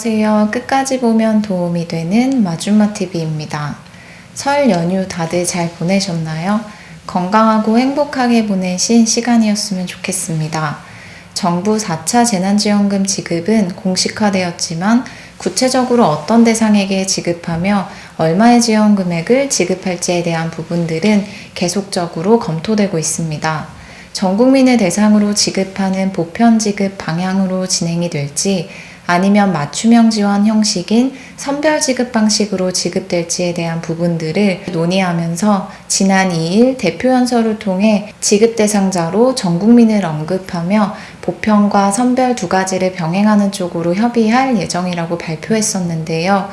안녕하세요. 끝까지 보면 도움이 되는 마줌마TV입니다. 설 연휴 다들 잘 보내셨나요? 건강하고 행복하게 보내신 시간이었으면 좋겠습니다. 정부 4차 재난지원금 지급은 공식화되었지만 구체적으로 어떤 대상에게 지급하며 얼마의 지원 금액을 지급할지에 대한 부분들은 계속적으로 검토되고 있습니다. 전 국민을 대상으로 지급하는 보편 지급 방향으로 진행이 될지 아니면 맞춤형 지원 형식인 선별 지급 방식으로 지급될지에 대한 부분들을 논의하면서 지난 2일 대표연설을 통해 지급 대상자로 전 국민을 언급하며 보편과 선별 두 가지를 병행하는 쪽으로 협의할 예정이라고 발표했었는데요.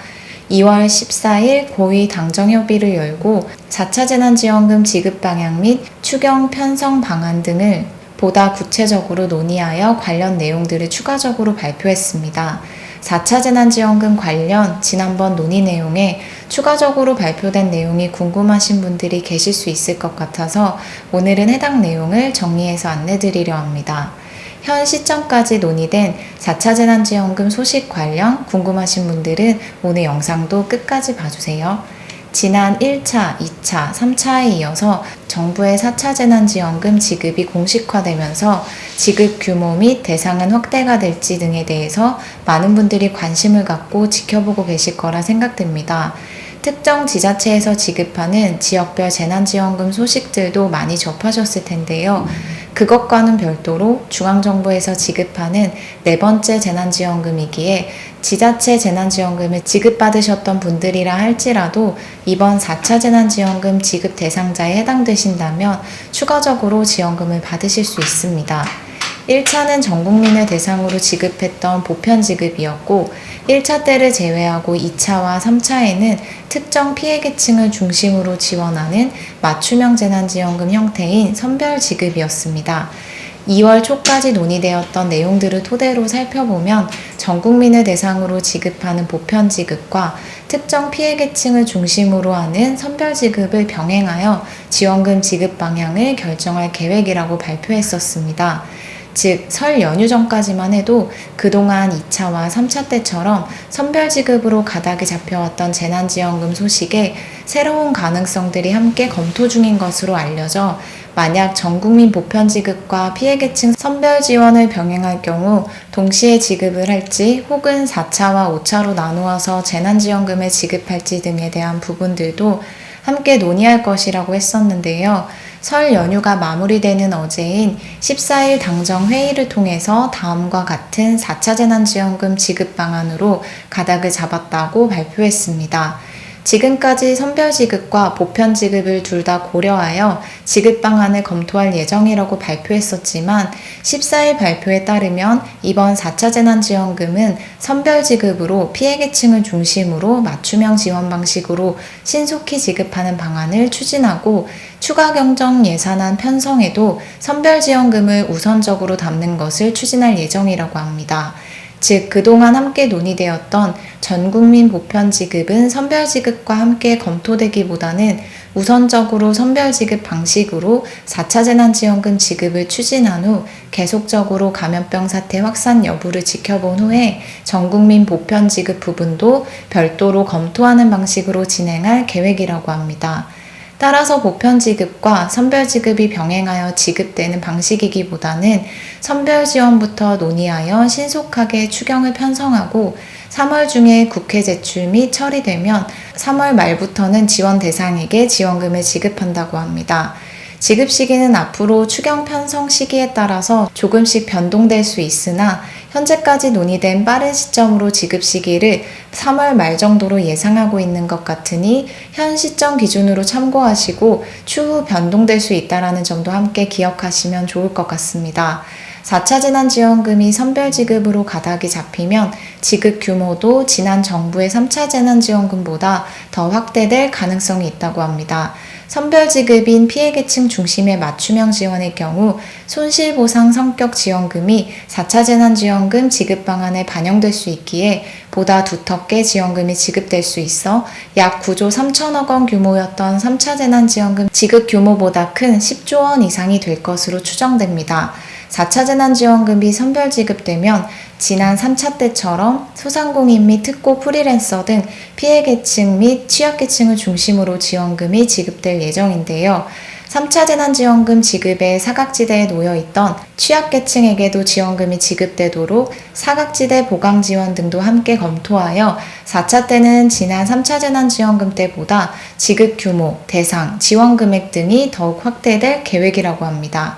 2월 14일 고위 당정협의를 열고 4차 재난지원금 지급 방향 및 추경 편성 방안 등을 보다 구체적으로 논의하여 관련 내용들을 추가적으로 발표했습니다. 4차 재난지원금 관련 지난번 논의 내용에 추가적으로 발표된 내용이 궁금하신 분들이 계실 수 있을 것 같아서 오늘은 해당 내용을 정리해서 안내드리려 합니다. 현 시점까지 논의된 4차 재난지원금 소식 관련 궁금하신 분들은 오늘 영상도 끝까지 봐주세요. 지난 1차, 2차, 3차에 이어서 정부의 4차 재난지원금 지급이 공식화되면서 지급 규모 및 대상은 확대가 될지 등에 대해서 많은 분들이 관심을 갖고 지켜보고 계실 거라 생각됩니다. 특정 지자체에서 지급하는 지역별 재난지원금 소식들도 많이 접하셨을 텐데요. 그것과는 별도로 중앙정부에서 지급하는 네 번째 재난지원금이기에 지자체 재난지원금을 지급받으셨던 분들이라 할지라도 이번 4차 재난지원금 지급 대상자에 해당되신다면 추가적으로 지원금을 받으실 수 있습니다. 1차는 전 국민을 대상으로 지급했던 보편 지급이었고 1차 때를 제외하고 2차와 3차에는 특정 피해 계층을 중심으로 지원하는 맞춤형 재난지원금 형태인 선별 지급이었습니다. 2월 초까지 논의되었던 내용들을 토대로 살펴보면 전 국민을 대상으로 지급하는 보편 지급과 특정 피해 계층을 중심으로 하는 선별 지급을 병행하여 지원금 지급 방향을 결정할 계획이라고 발표했었습니다. 즉, 설 연휴 전까지만 해도 그동안 2차와 3차 때처럼 선별 지급으로 가닥이 잡혀왔던 재난지원금 소식에 새로운 가능성들이 함께 검토 중인 것으로 알려져 만약 전국민 보편 지급과 피해계층 선별 지원을 병행할 경우 동시에 지급을 할지 혹은 4차와 5차로 나누어서 재난지원금을 지급할지 등에 대한 부분들도 함께 논의할 것이라고 했었는데요. 설 연휴가 마무리되는 어제인 14일 당정 회의를 통해서 다음과 같은 4차 재난지원금 지급 방안으로 가닥을 잡았다고 발표했습니다. 지금까지 선별 지급과 보편 지급을 둘 다 고려하여 지급 방안을 검토할 예정이라고 발표했었지만 14일 발표에 따르면 이번 4차 재난지원금은 선별 지급으로 피해 계층을 중심으로 맞춤형 지원 방식으로 신속히 지급하는 방안을 추진하고 추가 경정 예산안 편성에도 선별 지원금을 우선적으로 담는 것을 추진할 예정이라고 합니다. 즉, 그동안 함께 논의되었던 전국민 보편 지급은 선별 지급과 함께 검토되기보다는 우선적으로 선별 지급 방식으로 4차 재난지원금 지급을 추진한 후 계속적으로 감염병 사태 확산 여부를 지켜본 후에 전국민 보편 지급 부분도 별도로 검토하는 방식으로 진행할 계획이라고 합니다. 따라서 보편 지급과 선별 지급이 병행하여 지급되는 방식이기보다는 선별 지원부터 논의하여 신속하게 추경을 편성하고 3월 중에 국회 제출 및 처리되면 3월 말부터는 지원 대상에게 지원금을 지급한다고 합니다. 지급 시기는 앞으로 추경 편성 시기에 따라서 조금씩 변동될 수 있으나 현재까지 논의된 빠른 시점으로 지급 시기를 3월 말 정도로 예상하고 있는 것 같으니 현 시점 기준으로 참고하시고 추후 변동될 수 있다는 점도 함께 기억하시면 좋을 것 같습니다. 4차 재난지원금이 선별 지급으로 가닥이 잡히면 지급 규모도 지난 정부의 3차 재난지원금보다 더 확대될 가능성이 있다고 합니다. 선별 지급인 피해계층 중심의 맞춤형 지원의 경우 손실보상 성격 지원금이 4차 재난지원금 지급 방안에 반영될 수 있기에 보다 두텁게 지원금이 지급될 수 있어 약 9조 3천억 원 규모였던 3차 재난지원금 지급 규모보다 큰 10조 원 이상이 될 것으로 추정됩니다. 4차 재난지원금이 선별 지급되면 지난 3차 때처럼 소상공인 및 특고 프리랜서 등 피해계층 및 취약계층을 중심으로 지원금이 지급될 예정인데요. 3차 재난지원금 지급에 사각지대에 놓여있던 취약계층에게도 지원금이 지급되도록 사각지대 보강지원 등도 함께 검토하여 4차 때는 지난 3차 재난지원금 때보다 지급 규모, 대상, 지원 금액 등이 더욱 확대될 계획이라고 합니다.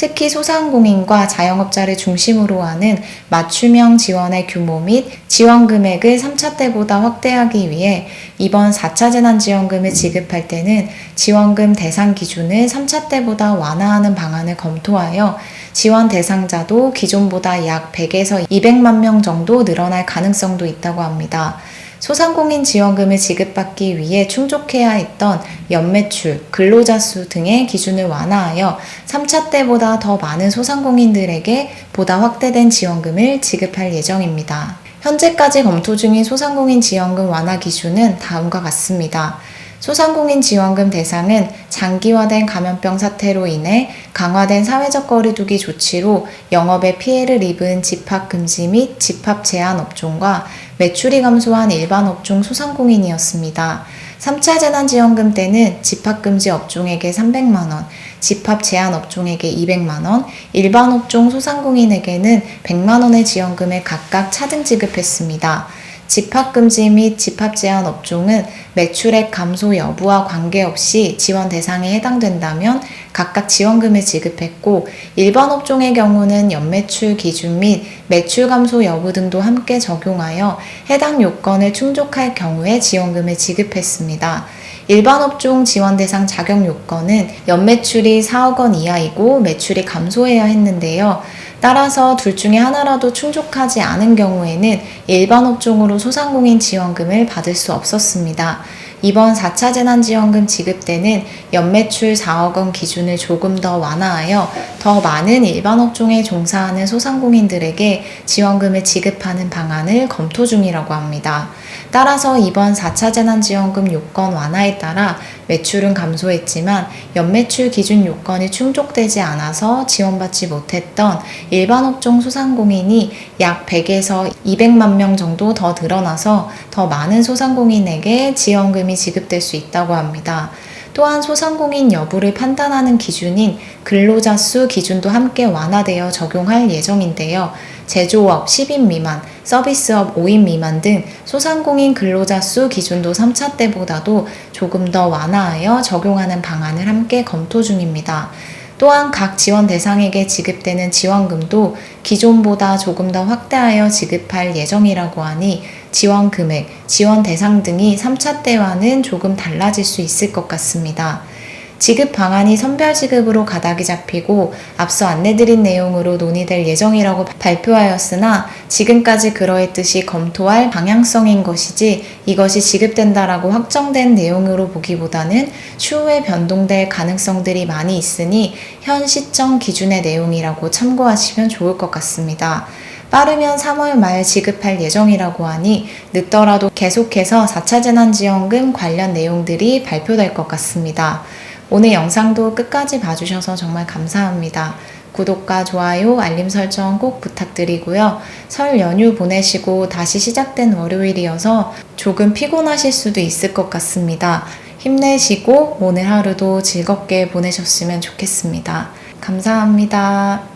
특히 소상공인과 자영업자를 중심으로 하는 맞춤형 지원의 규모 및 지원 금액을 3차 때보다 확대하기 위해 이번 4차 재난지원금을 지급할 때는 지원금 대상 기준을 3차 때보다 완화하는 방안을 검토하여 지원 대상자도 기존보다 약 100에서 200만 명 정도 늘어날 가능성도 있다고 합니다. 소상공인 지원금을 지급받기 위해 충족해야 했던 연매출, 근로자 수 등의 기준을 완화하여 3차 때보다 더 많은 소상공인들에게 보다 확대된 지원금을 지급할 예정입니다. 현재까지 검토 중인 소상공인 지원금 완화 기준은 다음과 같습니다. 소상공인 지원금 대상은 장기화된 감염병 사태로 인해 강화된 사회적 거리두기 조치로 영업에 피해를 입은 집합금지 및 집합 제한 업종과 매출이 감소한 일반 업종 소상공인이었습니다. 3차 재난지원금 때는 집합금지 업종에게 300만원, 집합 제한 업종에게 200만원, 일반 업종 소상공인에게는 100만원의 지원금을 각각 차등 지급했습니다. 집합금지 및 집합제한 업종은 매출액 감소 여부와 관계없이 지원 대상에 해당된다면 각각 지원금을 지급했고, 일반 업종의 경우는 연매출 기준 및 매출 감소 여부 등도 함께 적용하여 해당 요건을 충족할 경우에 지원금을 지급했습니다. 일반 업종 지원 대상 자격 요건은 연매출이 4억 원 이하이고 매출이 감소해야 했는데요. 따라서 둘 중에 하나라도 충족하지 않은 경우에는 일반 업종으로 소상공인 지원금을 받을 수 없었습니다. 이번 4차 재난지원금 지급 때는 연매출 4억 원 기준을 조금 더 완화하여 더 많은 일반 업종에 종사하는 소상공인들에게 지원금을 지급하는 방안을 검토 중이라고 합니다. 따라서 이번 4차 재난지원금 요건 완화에 따라 매출은 감소했지만 연매출 기준 요건이 충족되지 않아서 지원받지 못했던 일반 업종 소상공인이 약 100에서 200만 명 정도 더 늘어나서 더 많은 소상공인에게 지원금이 지급될 수 있다고 합니다. 또한 소상공인 여부를 판단하는 기준인 근로자 수 기준도 함께 완화되어 적용할 예정인데요. 제조업 10인 미만, 서비스업 5인 미만 등 소상공인 근로자 수 기준도 3차 때보다도 조금 더 완화하여 적용하는 방안을 함께 검토 중입니다. 또한 각 지원 대상에게 지급되는 지원금도 기존보다 조금 더 확대하여 지급할 예정이라고 하니 지원 금액, 지원 대상 등이 3차 때와는 조금 달라질 수 있을 것 같습니다. 지급 방안이 선별 지급으로 가닥이 잡히고 앞서 안내드린 내용으로 논의될 예정이라고 발표하였으나 지금까지 그러했듯이 검토할 방향성인 것이지 이것이 지급된다라고 확정된 내용으로 보기보다는 추후에 변동될 가능성들이 많이 있으니 현 시점 기준의 내용이라고 참고하시면 좋을 것 같습니다. 빠르면 3월 말 지급할 예정이라고 하니 늦더라도 계속해서 4차 재난지원금 관련 내용들이 발표될 것 같습니다. 오늘 영상도 끝까지 봐주셔서 정말 감사합니다. 구독과 좋아요, 알림 설정 꼭 부탁드리고요. 설 연휴 보내시고 다시 시작된 월요일이어서 조금 피곤하실 수도 있을 것 같습니다. 힘내시고 오늘 하루도 즐겁게 보내셨으면 좋겠습니다. 감사합니다.